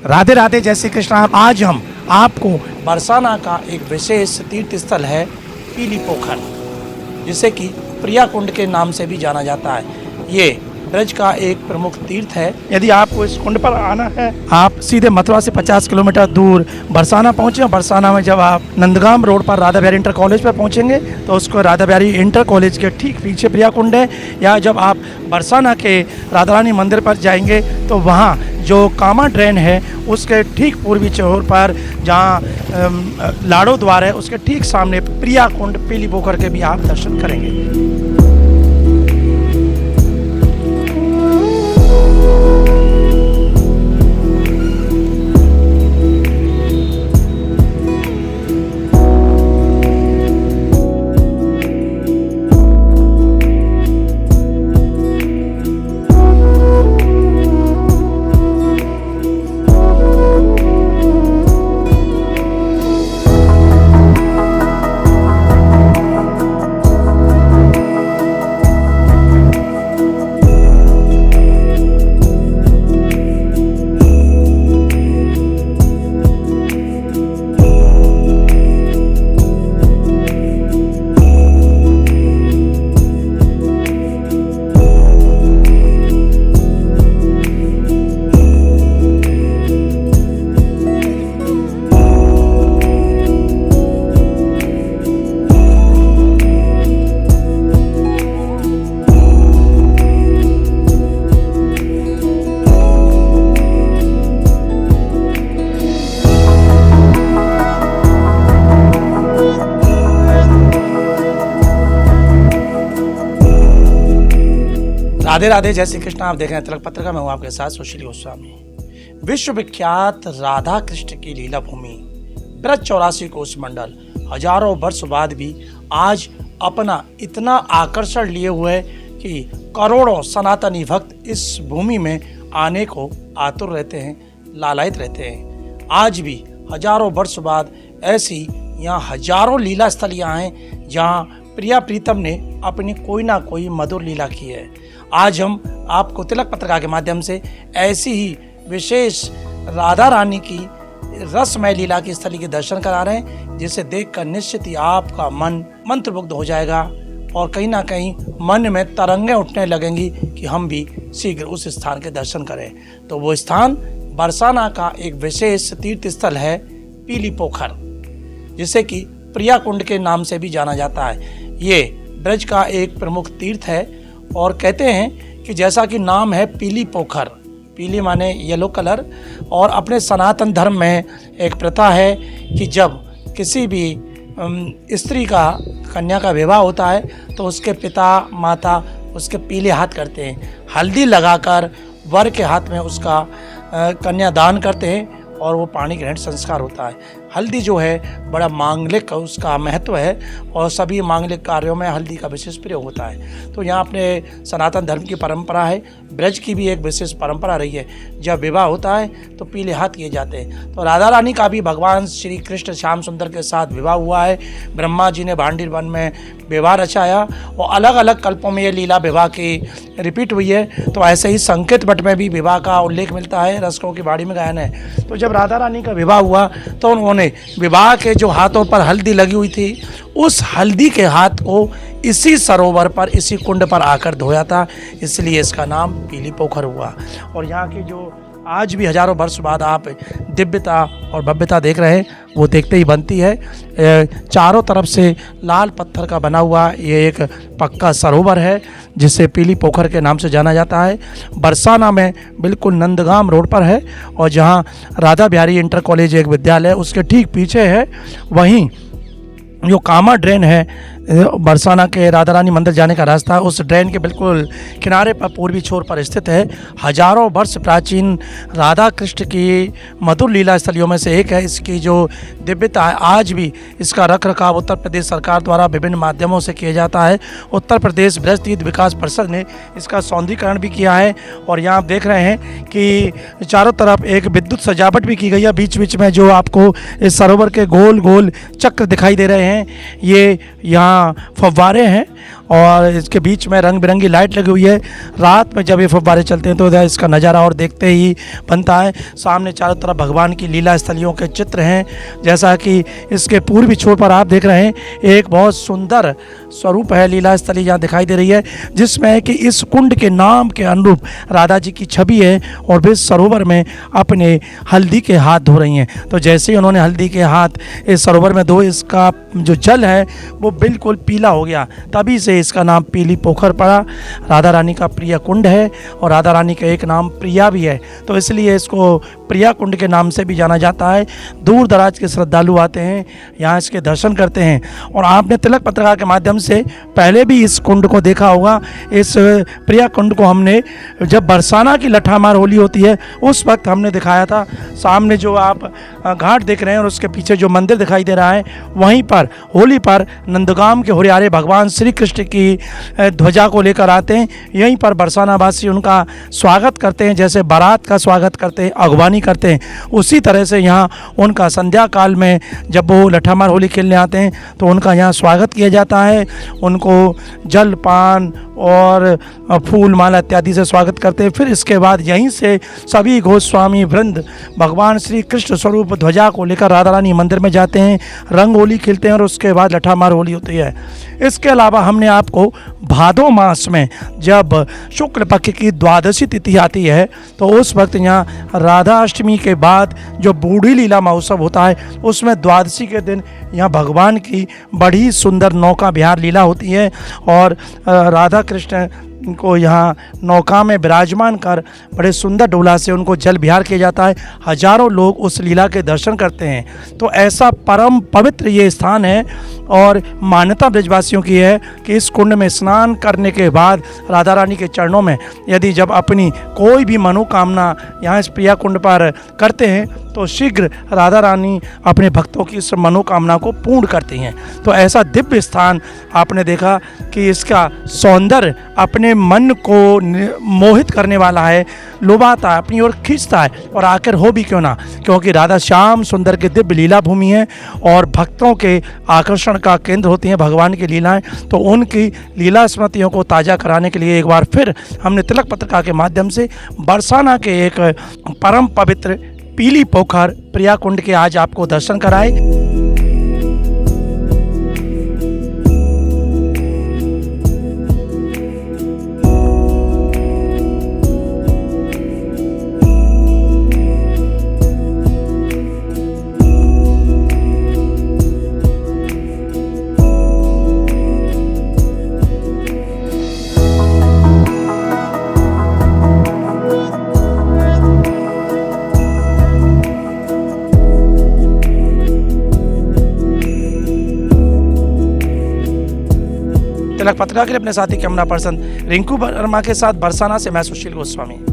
राधे राधे, जय श्री कृष्ण। आज हम आपको बरसाना का एक विशेष तीर्थ स्थल है पीली पोखर, जिसे कि प्रिया कुंड के नाम से भी जाना जाता है। ये ब्रज का एक प्रमुख तीर्थ है। यदि आपको इस कुंड पर आना है, आप सीधे मथुरा से 50 किलोमीटर दूर बरसाना पहुँचे। बरसाना में जब आप नंदगाम रोड पर राधा बिहारी इंटर कॉलेज पर पहुँचेंगे तो उसको राधा बिहारी इंटर कॉलेज के ठीक पीछे प्रिया कुंड है। या जब आप बरसाना के राधा रानी मंदिर पर जाएंगे तो वहाँ जो कामा ड्रेन है उसके ठीक पूर्वी छोर पर जहाँ लाड़ो द्वार है, उसके ठीक सामने प्रिया कुंड पीली पोखर के भी आप दर्शन करेंगे। राधे राधे, जय श्री कृष्ण। आप देख रहे हैं तिलक पत्रिका में, हूँ आपके साथ सुशील गोस्वामी। विश्वविख्यात राधा कृष्ण की लीला भूमि ब्रज 84 कोस मंडल हजारों वर्ष बाद भी आज अपना इतना आकर्षण लिए हुए कि करोड़ों सनातनी भक्त इस भूमि में आने को आतुर रहते हैं, लालायित रहते हैं। आज भी हजारों वर्ष बाद ऐसी यहाँ हजारों लीला स्थल यहाँ हैं जहाँ प्रिया प्रीतम ने अपनी कोई ना कोई मधुर लीला की है। आज हम आपको तिलक पत्रिका के माध्यम से ऐसी ही विशेष राधा रानी की रसमय लीला की स्थली के दर्शन करा रहे हैं, जिसे देखकर निश्चित ही आपका मन मंत्रमुग्ध हो जाएगा और कहीं ना कहीं मन में तरंगें उठने लगेंगी कि हम भी शीघ्र उस स्थान के दर्शन करें। तो वो स्थान बरसाना का एक विशेष तीर्थ स्थल है पीली पोखर, जिसे कि प्रिया कुंड के नाम से भी जाना जाता है। ये ब्रज का एक प्रमुख तीर्थ है और कहते हैं कि जैसा कि नाम है पीली पोखर, पीली माने येलो कलर, और अपने सनातन धर्म में एक प्रथा है कि जब किसी भी स्त्री का, कन्या का विवाह होता है तो उसके पिता माता उसके पीले हाथ करते हैं, हल्दी लगाकर वर के हाथ में उसका कन्यादान करते हैं और वो पाणी ग्रहण संस्कार होता है। हल्दी जो है बड़ा मांगलिक उसका महत्व है और सभी मांगलिक कार्यों में हल्दी का विशेष प्रयोग होता है। तो यहाँ अपने सनातन धर्म की परंपरा है, ब्रज की भी एक विशेष परंपरा रही है। जब विवाह होता है तो पीले हाथ किए जाते हैं। तो राधा रानी का भी भगवान श्री कृष्ण श्याम सुंदर के साथ विवाह हुआ है। ब्रह्मा जी ने भांडीर वन में विवाह रचाया और अलग अलग कल्पों में ये लीला विवाह की रिपीट हुई है। तो ऐसे ही संकेत भट्ट में भी विवाह का उल्लेख मिलता है, रसकों की बाड़ी में गायन है। तो जब राधा रानी का विवाह हुआ तो उन्होंने विवाह के जो हाथों पर हल्दी लगी हुई थी, उस हल्दी के हाथ को इसी सरोवर पर, इसी कुंड पर आकर धोया था, इसलिए इसका नाम पीली पोखर हुआ। और यहाँ की जो आज भी हजारों वर्ष बाद आप दिव्यता और भव्यता देख रहे हैं, वो देखते ही बनती है। चारों तरफ से लाल पत्थर का बना हुआ ये एक पक्का सरोवर है, जिसे पीली पोखर के नाम से जाना जाता है। बरसाना में बिल्कुल नंदगाम रोड पर है और जहाँ राधा बिहारी इंटर कॉलेज एक विद्यालय उसके ठीक पीछे है, वहीं जो कामा ड्रेन है बरसाना के राधा रानी मंदिर जाने का रास्ता, उस ड्रेन के बिल्कुल किनारे पर पूर्वी छोर पर स्थित है। हजारों वर्ष प्राचीन राधा कृष्ण की मधुर लीला स्थलियों में से एक है। इसकी जो दिव्यता है, आज भी इसका रख रखाव उत्तर प्रदेश सरकार द्वारा विभिन्न माध्यमों से किया जाता है। उत्तर प्रदेश ब्रज तीर्थ विकास परिषद ने इसका सौंदर्यीकरण भी किया है और यहाँ आप देख रहे हैं कि चारों तरफ एक विद्युत सजावट भी की गई है। बीच बीच में जो आपको इस सरोवर के गोल गोल चक्र दिखाई दे रहे हैं, ये यहाँ फव्वारे हैं और इसके बीच में रंग बिरंगी लाइट लगी हुई है। रात में जब ये फव्वारे चलते हैं तो इसका नज़ारा और देखते ही बनता है। सामने चारों तरफ भगवान की लीला स्थलियों के चित्र हैं। जैसा कि इसके पूर्वी छोर पर आप देख रहे हैं, एक बहुत सुंदर स्वरूप है लीला स्थली यहाँ दिखाई दे रही है, जिसमें कि इस कुंड के नाम के अनुरूप राधा जी की छवि है और वे सरोवर में अपने हल्दी के हाथ धो रही हैं। तो जैसे ही उन्होंने हल्दी के हाथ इस सरोवर में धो, इसका जो जल है वो बिल्कुल पीला हो गया, तभी से इसका नाम पीली पोखर पड़ा। राधा रानी का प्रिय कुंड है और राधा रानी का एक नाम प्रिया भी है, तो इसलिए इसको प्रिया कुंड के नाम से भी जाना जाता है। दूर दराज के श्रद्धालु आते हैं, यहाँ इसके दर्शन करते हैं। और आपने तिलक पत्रिका के माध्यम से पहले भी इस कुंड को देखा होगा। इस प्रिया कुंड को हमने जब बरसाना की लठामार होली होती है उस वक्त हमने दिखाया था। सामने जो आप घाट देख रहे हैं और उसके पीछे जो मंदिर दिखाई दे रहा है, वहीं पर होली पर नंदगाम के हुरियारे भगवान श्री कृष्ण की ध्वजा को लेकर आते हैं। यहीं पर बरसाना वासी उनका स्वागत करते हैं, जैसे बारात का स्वागत करते हैं, अगवानी करते हैं, उसी तरह से यहाँ उनका संध्या काल में जब वो लठामार होली खेलने आते हैं तो उनका यहाँ स्वागत किया जाता है। उनको जल पान और फूल माला इत्यादि से स्वागत करते हैं। फिर इसके बाद यहीं से सभी गोस्वामी वृंद भगवान श्री कृष्ण स्वरूप ध्वजा को लेकर राधा रानी मंदिर में जाते हैं, रंग होली खेलते हैं और उसके बाद लठामार होली होती है। इसके अलावा हमने आपको भादो मास में जब शुक्ल पक्ष की द्वादशी तिथि आती है तो उस वक्त यहाँ राधा अष्टमी के बाद जो बूढ़ी लीला महोत्सव होता है, उसमें द्वादशी के दिन यहाँ भगवान की बड़ी सुंदर नौका विहार लीला होती है और राधा कृष्ण को यहाँ नौका में विराजमान कर बड़े सुंदर डोला से उनको जल विहार किया जाता है। हजारों लोग उस लीला के दर्शन करते हैं। तो ऐसा परम पवित्र ये स्थान है और मान्यता ब्रजवासियों की है कि इस कुंड में स्नान करने के बाद राधा रानी के चरणों में यदि जब अपनी कोई भी मनोकामना यहाँ इस प्रिया कुंड पर करते हैं तो शीघ्र राधा रानी अपने भक्तों की इस मनोकामना को पूर्ण करती हैं। तो ऐसा दिव्य स्थान आपने देखा कि इसका सौंदर्य अपने मन को मोहित करने वाला है, लुभाता है, अपनी ओर खींचता है। और आखिर हो भी क्यों ना, क्योंकि राधा श्याम सुंदर की दिव्य लीला भूमि है और भक्तों के आकर्षण का केंद्र होती हैं भगवान की लीलाएं। तो उनकी लीला स्मृतियों को ताज़ा कराने के लिए एक बार फिर हमने तिलक पत्रिका के माध्यम से बरसाना के एक परम पवित्र पीली पोखर प्रिया कुंड के आज आपको दर्शन कराए। तिलक पत्रिका के लिए अपने साथी कैमरा पर्सन रिंकू वर्मा के साथ बरसाना से मैं सुशील गोस्वामी।